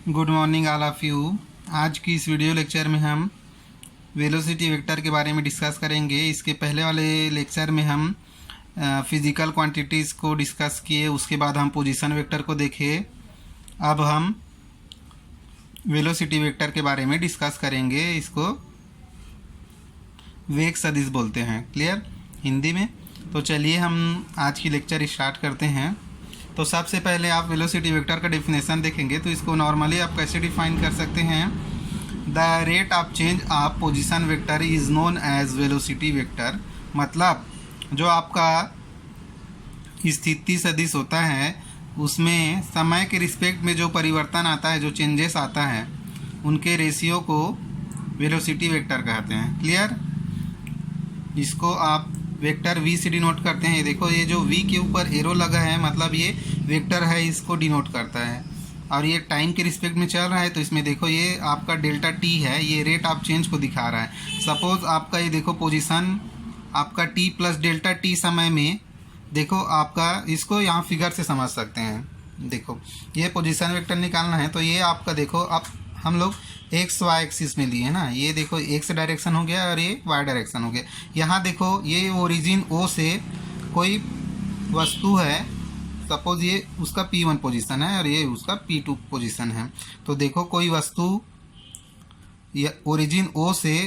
Good morning all of you. आज की इस वीडियो लेक्चर में हम वेलोसिटी वेक्टर के बारे में डिस्कस करेंगे। इसके पहले वाले लेक्चर में हम फिज़िकल क्वांटिटीज़ को डिस्कस किए, उसके बाद हम पोजीशन वेक्टर को देखे। अब हम वेलोसिटी वेक्टर के बारे में डिस्कस करेंगे। इसको वेग सदिश बोलते हैं, क्लियर हिंदी में। तो चलिए हम आज की लेक्चर स्टार्ट करते हैं। तो सबसे पहले आप वेलोसिटी वेक्टर का डेफिनेशन देखेंगे तो इसको नॉर्मली आप कैसे डिफाइन कर सकते हैं। The rate of change of position vector is known as velocity vector. मतलब जो आपका स्थिति सदिश होता है उसमें समय के रिस्पेक्ट में जो परिवर्तन आता है, जो चेंजेस आता है, उनके रेशियो को वेलोसिटी वेक्टर कहते हैं, क्लियर। इसको आप वेक्टर v से डिनोट करते हैं। देखो ये जो v के ऊपर एरो लगा है मतलब ये वेक्टर है, इसको डिनोट करता है। और ये टाइम के रिस्पेक्ट में चल रहा है तो इसमें देखो ये आपका डेल्टा t है, ये रेट ऑफ चेंज को दिखा रहा है। सपोज आपका ये देखो पोजीशन आपका t प्लस डेल्टा t समय में, देखो आपका इसको यहाँ फिगर से समझ सकते हैं। देखो ये पोजीशन वेक्टर निकालना है तो ये आपका देखो अब हम लोग एक्स वाई एक्सिस में लिए ना, ये देखो एक्स डायरेक्शन हो गया और ये वाई डायरेक्शन हो गया। यहाँ देखो ये ओरिजिन ओ से कोई वस्तु है, सपोज ये उसका P1 पोजीशन है और ये उसका P2 पोजीशन है। तो देखो कोई वस्तु ओरिजिन ओ से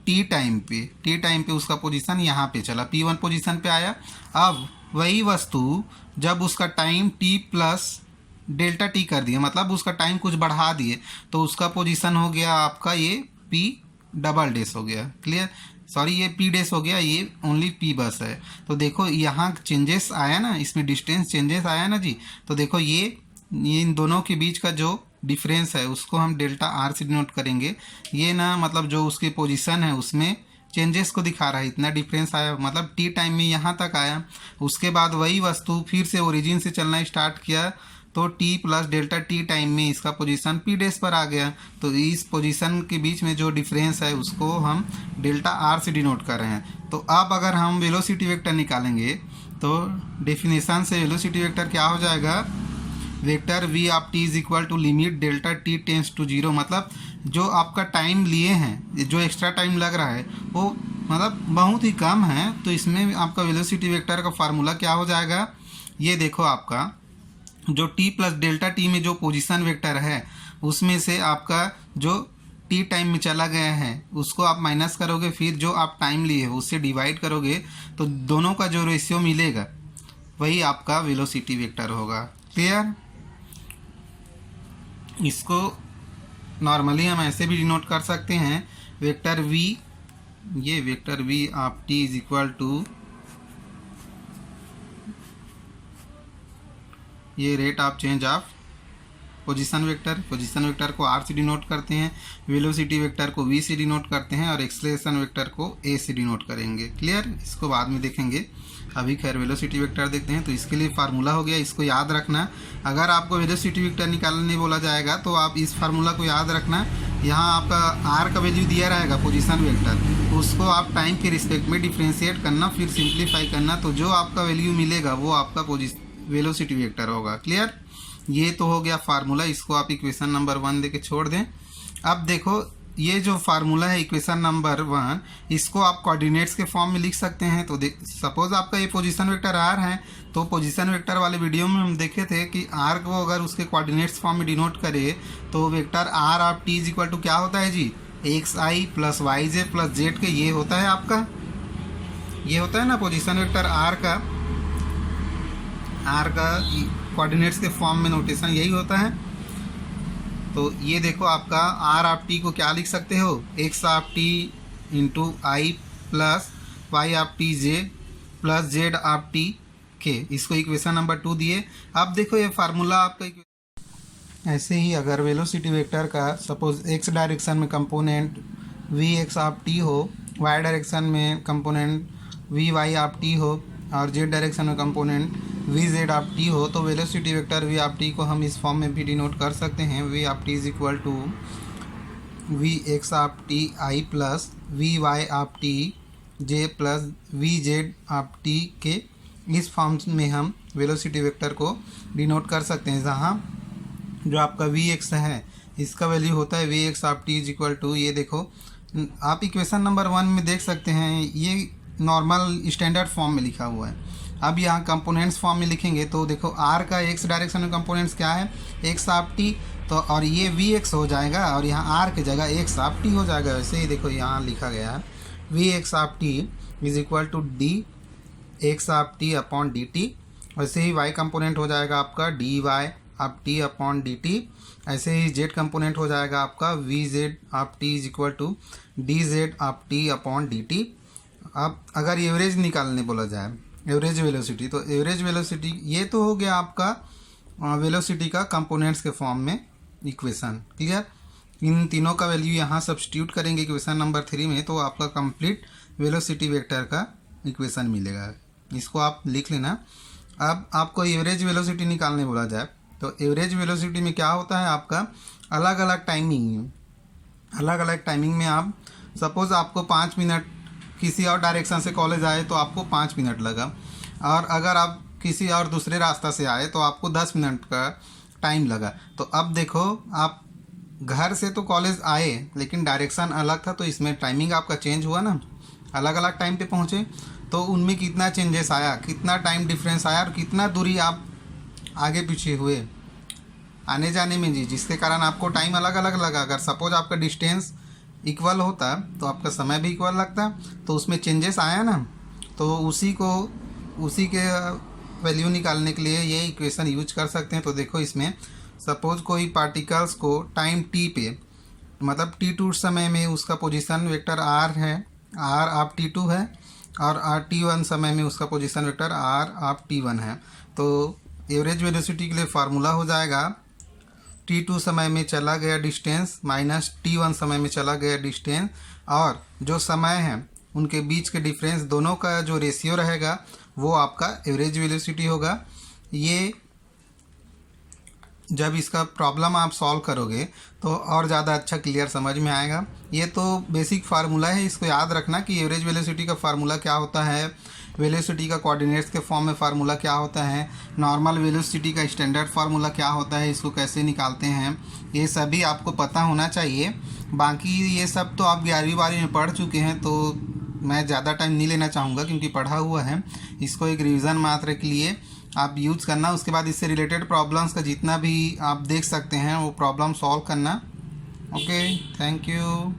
टी टाइम पे उसका पोजीशन यहाँ पे चला, P1 पोजीशन पे आया। अब वही वस्तु जब उसका time T plus delta T कर दिया, मतलब उसका टाइम कुछ बढ़ा दिए, तो उसका पोजीशन हो गया आपका ये पी डबल डेस हो गया, क्लियर। सॉरी ये पी डेस हो गया, ये ओनली पी बस है। तो देखो यहाँ चेंजेस आया ना, इसमें डिस्टेंस चेंजेस आया ना जी। तो देखो ये इन दोनों के बीच का जो डिफरेंस है उसको हम डेल्टा आर से डिनोट करेंगे। ये ना मतलब जो उसकी पोजीशन है उसमें चेंजेस को दिखा रहा है, इतना डिफरेंस आया, मतलब टी टाइम में यहाँ तक आया। उसके बाद वही वस्तु फिर से ओरिजिन से चलना स्टार्ट किया तो t plus delta T time में इसका पोजीशन p डेस पर आ गया। तो इस पोजीशन के बीच में जो डिफरेंस है उसको हम डेल्टा r से डिनोट कर रहे हैं। तो अब अगर हम वेलोसिटी वेक्टर निकालेंगे तो डेफिनेशन से वेलोसिटी वेक्टर क्या हो जाएगा, vector v of t is equal to limit delta t tends to zero. मतलब जो आपका टाइम लिए हैं, जो एक्स्ट्रा टाइम लग रहा है वो मतलब बहुत ही कम है, तो इसमें आपका वेलोसिटी वेक्टर का फार्मूला क्या हो जाएगा। ये देखो आपका जो t प्लस डेल्टा t में जो पोजीशन वेक्टर है उसमें से आपका जो t टाइम में चला गया है उसको आप माइनस करोगे, फिर जो आप टाइम लिए हो उससे डिवाइड करोगे, तो दोनों का जो रेशियो मिलेगा वही आपका वेलोसिटी वेक्टर होगा, क्लियर। इसको नॉर्मली हम ऐसे भी डिनोट कर सकते हैं, वेक्टर v, ये vector v of t is equal to ये rate of change of position vector को r से डिनोट करते हैं, वेलोसिटी वेक्टर को v से डिनोट करते हैं और एक्सेलरेशन वेक्टर को a से डिनोट करेंगे, क्लियर। इसको बाद में देखेंगे, अभी खैर वेलोसिटी वेक्टर देखते हैं। तो इसके लिए फार्मूला हो गया, इसको याद रखना। अगर आपको वेलोसिटी वेक्टर निकालने बोला जाएगा तो आप इस फार्मूला को याद रखना। यहाँ आपका r का वैल्यू दिया रहेगा पोजीशन वेक्टर, उसको आप टाइम के रिस्पेक्ट में डिफ्रेंशिएट करना, फिर सिंप्लीफाई करना, तो जो आपका वैल्यू मिलेगा वो आपका वेलोसिटी वेक्टर होगा, क्लियर। ये तो हो गया फार्मूला, इसको आप इक्वेशन नंबर 1 देके छोड़ दें। अब देखो ये जो फार्मूला है इक्वेशन नंबर 1, इसको आप कोऑर्डिनेट्स के फॉर्म में लिख सकते हैं। तो सपोज आपका ये पोजीशन वेक्टर आर है, तो पोजीशन वेक्टर वाले वीडियो में हम देखे थे कि आर को अगर उसके कोऑर्डिनेट्स फॉर्म में डिनोट करे तो vector R of T is equal to क्या होता है जी, X I plus Y J plus Z K, ये होता है आपका, ये होता है ना पोजीशन वेक्टर आर का कोऑर्डिनेट्स के फॉर्म में नोटेशन यही होता है। तो ये देखो आपका आर ऑफ टी को क्या लिख सकते हो, X of T into I plus Y of T J plus Z of T K, इसको इक्वेशन नंबर 2 दिए। अब देखो ये फार्मूला आपका ऐसे ही अगर वेलोसिटी वेक्टर का सपोज एक्स डायरेक्शन में component V X of T हो, वाई डायरेक्शन में component V Y of T हो और जेड डायरेक्शन में component V Z of T हो, तो velocity vector V of T को हम इस फॉर्म में भी डिनोट कर सकते हैं। V of T is equal to V X of T I plus V Y of T J plus V Z of T K, इस फॉर्म में हम वेलोसिटी वेक्टर को डिनोट कर सकते हैं, जहाँ जो आपका वी एक्स है इसका वैल्यू होता है V X of T is equal to, ये देखो आप इक्वेशन नंबर 1 में देख सकते हैं, ये नॉर्मल स्टैंडर्ड फॉर्म में लिखा हुआ है। अब यहाँ कंपोनेंट्स फॉर्म में लिखेंगे तो देखो आर का एक्स डायरेक्शन में कंपोनेंट्स क्या है, एक्स ऑफ टी, तो और ये वी एक्स हो जाएगा और यहाँ आर की जगह एक्स ऑफ टी हो जाएगा। वैसे ही देखो यहाँ लिखा गया है V X of T is equal to D X of T upon D T. वैसे ही वाई कंपोनेंट हो जाएगा आपका D Y of T upon D T. ऐसे ही जेड कंपोनेंट हो जाएगा आपका V Z of T is equal to D Z of T upon D T. अब अगर एवरेज निकालने बोला जाए, एवरेज वेलोसिटी, तो एवरेज वेलोसिटी ये तो हो गया आपका वेलोसिटी का कंपोनेंट्स के फॉर्म में इक्वेशन, क्लियर। इन तीनों का वैल्यू यहाँ सब्स्टिट्यूट करेंगे इक्वेशन नंबर 3 में, तो आपका कंप्लीट वेलोसिटी वेक्टर का इक्वेशन मिलेगा। इसको आप लिख लेना। अब आपको एवरेज वेलोसिटी निकालने बोला जाए तो एवरेज वेलोसिटी में क्या होता है आपका अलग अलग टाइमिंग में आप सपोज़ आपको 5 मिनट किसी और डायरेक्शन से कॉलेज आए तो आपको 5 मिनट लगा, और अगर आप किसी और दूसरे रास्ता से आए तो आपको 10 मिनट का टाइम लगा। तो अब देखो आप घर से तो कॉलेज आए लेकिन डायरेक्शन अलग था, तो इसमें टाइमिंग आपका चेंज हुआ ना, अलग अलग टाइम पे पहुँचे, तो उनमें कितना चेंजेस आया, कितना टाइम डिफरेंस आया और कितना दूरी आप आगे पीछे हुए आने जाने में जी, जिसके कारण आपको टाइम अलग अलग लगा। अगर सपोज आपका डिस्टेंस इक्वल होता तो आपका समय भी इक्वल लगता, तो उसमें चेंजेस आया ना, तो उसी के वैल्यू निकालने के लिए ये इक्वेशन यूज कर सकते हैं। तो देखो इसमें सपोज कोई पार्टिकल्स को टाइम टी पे, मतलब T2 समय में उसका पोजीशन वेक्टर r है, r ऑफ T2 है, और T1 समय में उसका position vector r of T1 है। तो एवरेज वेलोसिटी के लिए फार्मूला हो जाएगा T2 समय में चला गया डिस्टेंस माइनस T1 समय में चला गया डिस्टेंस, और जो समय है उनके बीच के डिफरेंस दोनों का जो रेशियो रहेगा वो आपका एवरेज वेलोसिटी होगा। ये जब इसका प्रॉब्लम आप सॉल्व करोगे तो और ज़्यादा अच्छा क्लियर समझ में आएगा। ये तो बेसिक फार्मूला है, इसको याद रखना कि एवरेज वेलोसिटी का फार्मूला क्या होता है, वेलोसिटी का कोऑर्डिनेट्स के फॉर्म में फार्मूला क्या होता है, नॉर्मल वेलोसिटी का स्टैंडर्ड फार्मूला क्या होता है, इसको कैसे निकालते हैं, ये सभी आपको पता होना चाहिए। बाकी ये सब तो आप 11वीं 12वीं में पढ़ चुके हैं, तो मैं ज़्यादा टाइम नहीं लेना चाहूँगा क्योंकि पढ़ा हुआ है। इसको एक रिवीजन मात्र के लिए आप यूज़ करना, उसके बाद इससे रिलेटेड प्रॉब्लम्स का जितना भी आप देख सकते हैं वो प्रॉब्लम सॉल्व करना। Okay, thank you.